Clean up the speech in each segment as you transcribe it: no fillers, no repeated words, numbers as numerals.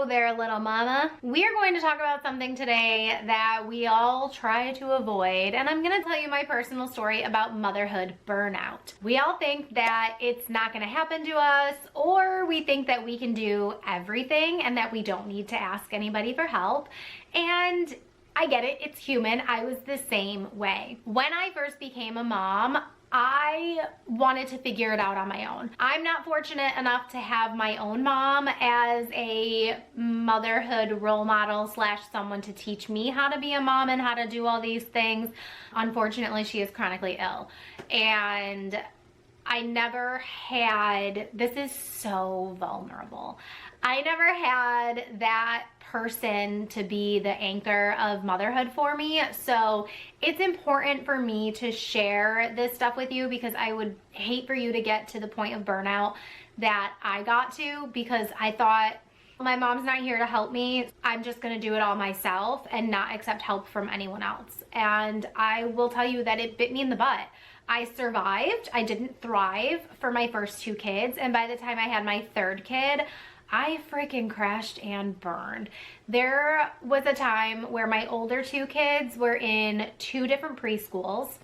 Hello there, little mama. We are going to talk about something today that we all try to avoid, and I'm gonna tell you my personal story about motherhood burnout. We all think that it's not gonna happen to us, or we think that we can do everything and that we don't need to ask anybody for help. And I get it, it's human. I was the same way. When I first became a mom, I wanted to figure it out on my own. I'm not fortunate enough to have my own mom as a motherhood role model slash someone to teach me how to be a mom and how to do all these things. Unfortunately, she is chronically ill. And I never had, this is so vulnerable. I never had that person to be the anchor of motherhood for me. So it's important for me to share this stuff with you because I would hate for you to get to the point of burnout that I got to, because I thought, my mom's not here to help me. I'm just gonna do it all myself and not accept help from anyone else. And I will tell you that it bit me in the butt. I survived. I didn't thrive for my first two kids. And by the time I had my third kid, I freaking crashed and burned. There was a time where my older two kids were in two different preschools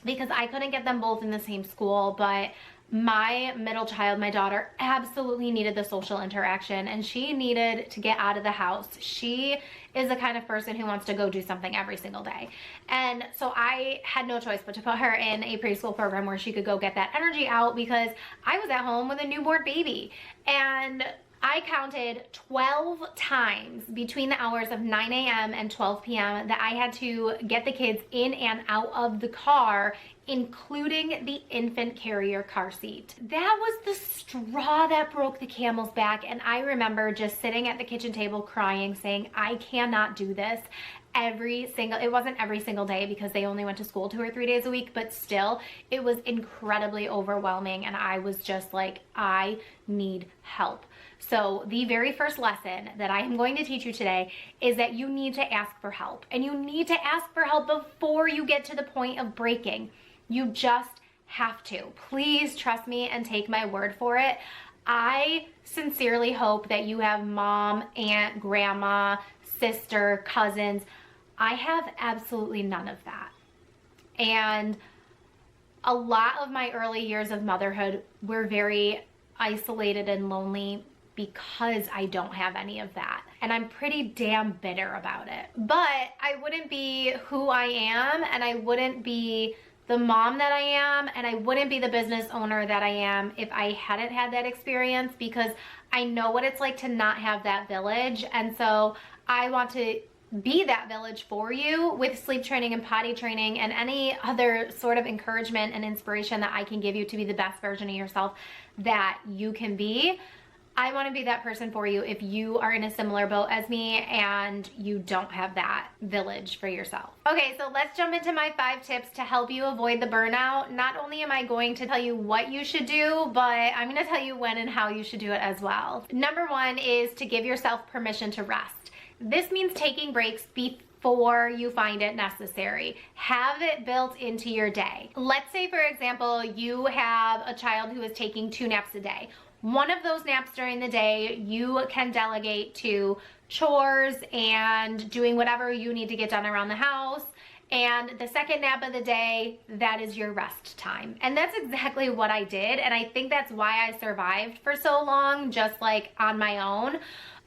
because I couldn't get them both in the same school, but my middle child, my daughter, absolutely needed the social interaction and she needed to get out of the house. She is the kind of person who wants to go do something every single day. And so I had no choice but to put her in a preschool program where she could go get that energy out, because I was at home with a newborn baby. And I counted 12 times between the hours of 9 a.m. and 12 p.m. that I had to get the kids in and out of the car, including the infant carrier car seat. That was the straw that broke the camel's back. And I remember just sitting at the kitchen table crying, saying, I cannot do this it wasn't every single day because they only went to school 2 or 3 days a week, but still, it was incredibly overwhelming. And I was just like, I need help. So the very first lesson that I am going to teach you today is that you need to ask for help, and you need to ask for help before you get to the point of breaking. You just have to. Please trust me and take my word for it. I sincerely hope that you have mom, aunt, grandma, sister, cousins. I have absolutely none of that. And a lot of my early years of motherhood were very isolated and lonely because I don't have any of that. And I'm pretty damn bitter about it. But I wouldn't be who I am, and I wouldn't be the mom that I am, and I wouldn't be the business owner that I am if I hadn't had that experience, because I know what it's like to not have that village. And so I want to be that village for you with sleep training and potty training and any other sort of encouragement and inspiration that I can give you to be the best version of yourself that you can be. I want to be that person for you if you are in a similar boat as me and you don't have that village for yourself. Okay, so let's jump into my 5 tips to help you avoid the burnout. Not only am I going to tell you what you should do, but I'm going to tell you when and how you should do it as well. Number 1 is to give yourself permission to rest. This means taking breaks before you find it necessary. Have it built into your day. Let's say, for example, you have a child who is taking 2 naps a day. One of those naps during the day, you can delegate to chores and doing whatever you need to get done around the house. And the second nap of the day, that is your rest time. And that's exactly what I did. And I think that's why I survived for so long, just like on my own.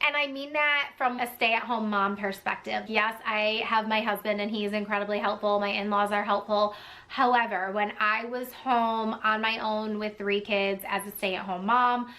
And I mean that from a stay-at-home mom perspective. Yes, I have my husband and he's incredibly helpful. My in-laws are helpful. However, when I was home on my own with 3 kids as a stay-at-home mom,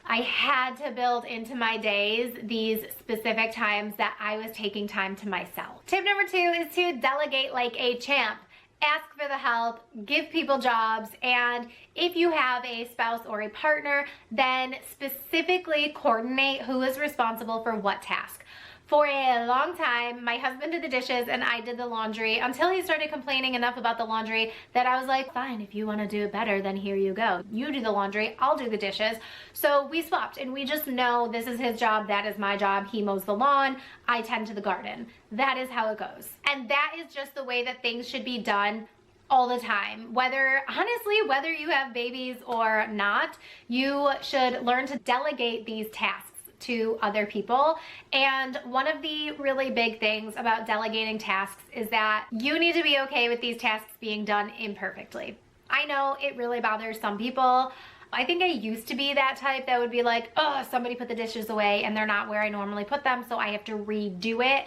I had to build into my days these specific times that I was taking time to myself. Tip number 2 is to delegate like a champ. Ask for the help, give people jobs, and if you have a spouse or a partner, then specifically coordinate who is responsible for what task. For a long time, my husband did the dishes and I did the laundry, until he started complaining enough about the laundry that I was like, fine, if you want to do it better, then here you go. You do the laundry, I'll do the dishes. So we swapped, and we just know this is his job, that is my job. He mows the lawn, I tend to the garden. That is how it goes. And that is just the way that things should be done all the time. Honestly, whether you have babies or not, you should learn to delegate these tasks to other people. And one of the really big things about delegating tasks is that you need to be okay with these tasks being done imperfectly. I know it really bothers some people. I think I used to be that type that would be like, oh, somebody put the dishes away and they're not where I normally put them, so I have to redo it.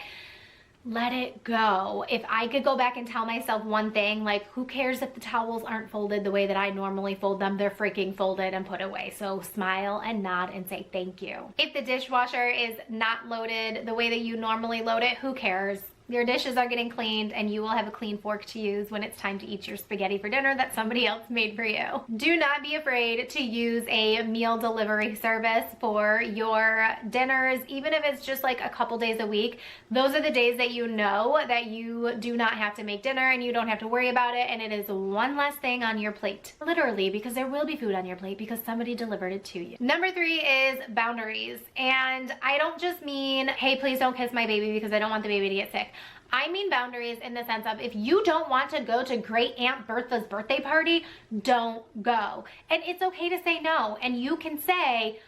Let it go. If I could go back and tell myself one thing, like, who cares if the towels aren't folded the way that I normally fold them? They're freaking folded and put away. So smile and nod and say thank you. If the dishwasher is not loaded the way that you normally load it, who cares? Your dishes are getting cleaned and you will have a clean fork to use when it's time to eat your spaghetti for dinner that somebody else made for you. Do not be afraid to use a meal delivery service for your dinners, even if it's just like a couple days a week. Those are the days that you know that you do not have to make dinner and you don't have to worry about it, and it is one less thing on your plate. Literally, because there will be food on your plate because somebody delivered it to you. Number 3 is boundaries. And I don't just mean, hey, please don't kiss my baby because I don't want the baby to get sick. I mean boundaries in the sense of, if you don't want to go to Great Aunt Bertha's birthday party, don't go. And it's okay to say no. And you can say,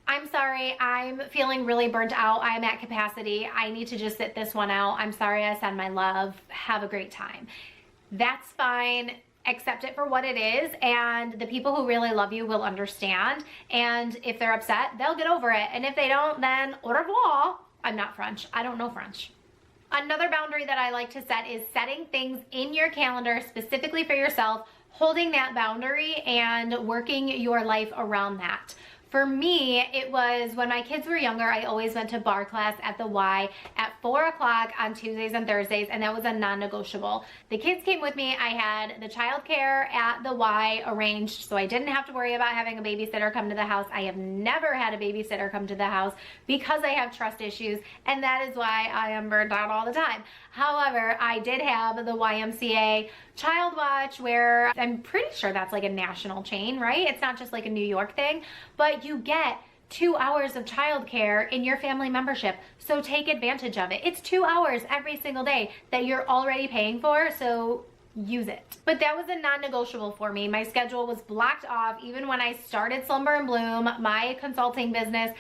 I'm sorry, I'm feeling really burnt out. I'm at capacity. I need to just sit this one out. I'm sorry, I send my love. Have a great time. That's fine. Accept it for what it is, and the people who really love you will understand. And if they're upset, they'll get over it. And if they don't, then au revoir. I'm not French. I don't know French. Another boundary that I like to set is setting things in your calendar specifically for yourself, holding that boundary and working your life around that. For me, it was when my kids were younger, I always went to bar class at the Y at 4 o'clock on Tuesdays and Thursdays, and that was a non-negotiable. The kids came with me. I had the childcare at the Y arranged, so I didn't have to worry about having a babysitter come to the house. I have never had a babysitter come to the house because I have trust issues, and that is why I am burned out all the time. However, I did have the YMCA Child Watch, where I'm pretty sure that's like a national chain, right? It's not just like a New York thing, but you get 2 hours of childcare in your family membership. So take advantage of it. It's 2 hours every single day that you're already paying for, so use it. But that was a non-negotiable for me. My schedule was blocked off. Even when I started Slumber and Bloom, my consulting business,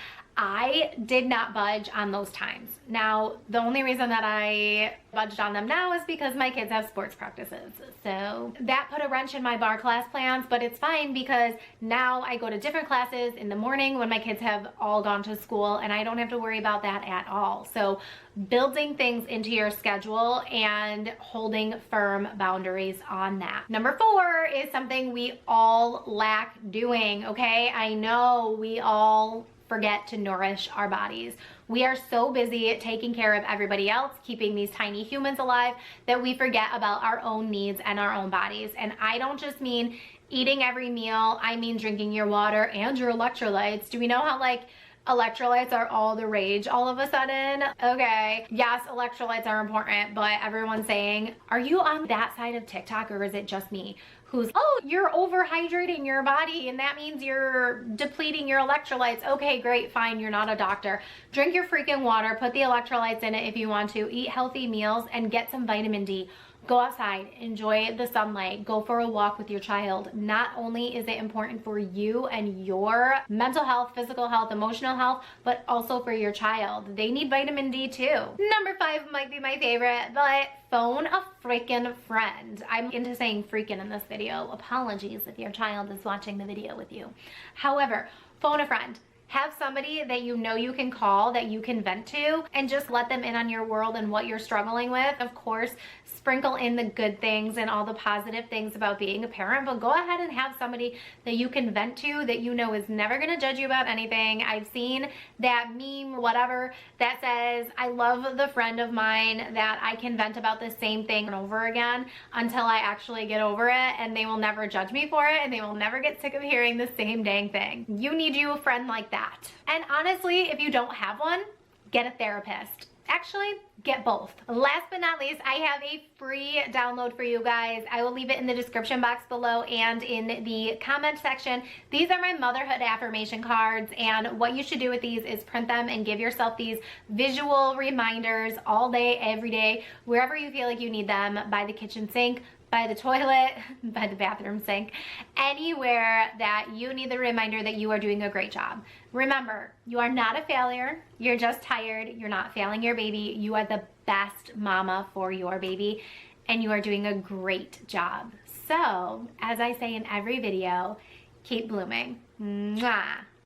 I did not budge on those times. Now, the only reason that I budged on them now is because my kids have sports practices. So that put a wrench in my bar class plans, but it's fine because now I go to different classes in the morning when my kids have all gone to school, and I don't have to worry about that at all. So building things into your schedule and holding firm boundaries on that. Number 4 is something we all lack doing, okay? I know we all forget to nourish our bodies. We are so busy taking care of everybody else, keeping these tiny humans alive, that we forget about our own needs and our own bodies. And I don't just mean eating every meal, I mean drinking your water and your electrolytes. Do we know how like electrolytes are all the rage all of a sudden? Okay, yes, electrolytes are important, but everyone's saying, are you on that side of TikTok or is it just me? Who's, oh, you're overhydrating your body and that means you're depleting your electrolytes. Okay, great, fine, you're not a doctor. Drink your freaking water, put the electrolytes in it if you want to, eat healthy meals, and get some vitamin D. Go outside, enjoy the sunlight, go for a walk with your child. Not only is it important for you and your mental health, physical health, emotional health, but also for your child. They need vitamin D too. Number 5 might be my favorite, but phone a freaking friend. I'm into saying freaking in this video. Apologies if your child is watching the video with you. However, phone a friend. Have somebody that you know you can call, that you can vent to, and just let them in on your world and what you're struggling with. Of course, sprinkle in the good things and all the positive things about being a parent, but go ahead and have somebody that you can vent to that you know is never gonna judge you about anything. I've seen that meme or whatever that says, I love the friend of mine that I can vent about the same thing over again until I actually get over it, and they will never judge me for it, and they will never get sick of hearing the same dang thing. You need you a friend like that. And honestly, if you don't have one, get a therapist. Actually, get both. Last but not least, I have a free download for you guys. I will leave it in the description box below and in the comment section. These are my motherhood affirmation cards, and what you should do with these is print them and give yourself these visual reminders all day, every day, wherever you feel like you need them, by the kitchen sink, by the toilet, by the bathroom sink, anywhere that you need the reminder that you are doing a great job. Remember, you are not a failure. You're just tired. You're not failing your baby. You are the best mama for your baby, and you are doing a great job. So, as I say in every video, keep blooming. Mwah.